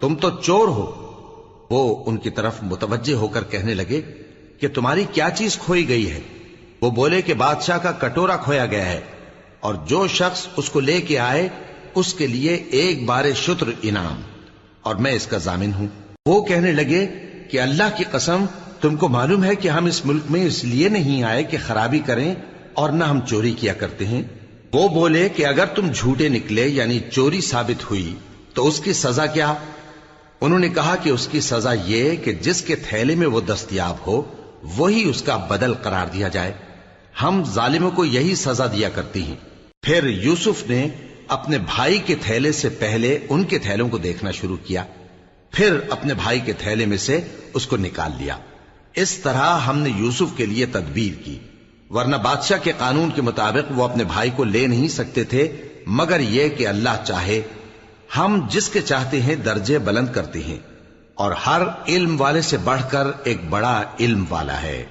تم تو چور ہو۔ وہ ان کی طرف متوجہ ہو کر کہنے لگے کہ تمہاری کیا چیز کھوئی گئی ہے؟ وہ بولے کہ بادشاہ کا کٹورا کھویا گیا ہے، اور جو شخص اس کو لے کے آئے اس کے لیے 1 بار شتر انعام، اور میں اس کا ضامن ہوں۔ وہ کہنے لگے کہ اللہ کی قسم، تم کو معلوم ہے کہ ہم اس ملک میں اس لیے نہیں آئے کہ خرابی کریں اور نہ ہم چوری کیا کرتے ہیں۔ وہ بولے کہ اگر تم جھوٹے نکلے یعنی چوری ثابت ہوئی تو اس کی سزا کیا؟ انہوں نے کہا کہ اس کی سزا یہ کہ جس کے تھیلے میں وہ دستیاب ہو وہی اس کا بدل قرار دیا جائے۔ ہم ظالموں کو یہی سزا دیا کرتی ہیں۔ پھر یوسف نے اپنے بھائی کے تھیلے سے پہلے ان کے تھیلوں کو دیکھنا شروع کیا، پھر اپنے بھائی کے تھیلے میں سے اس کو نکال لیا۔ اس طرح ہم نے یوسف کے لیے تدبیر کی، ورنہ بادشاہ کے قانون کے مطابق وہ اپنے بھائی کو لے نہیں سکتے تھے مگر یہ کہ اللہ چاہے۔ ہم جس کے چاہتے ہیں درجے بلند کرتے ہیں، اور ہر علم والے سے بڑھ کر ایک بڑا علم والا ہے۔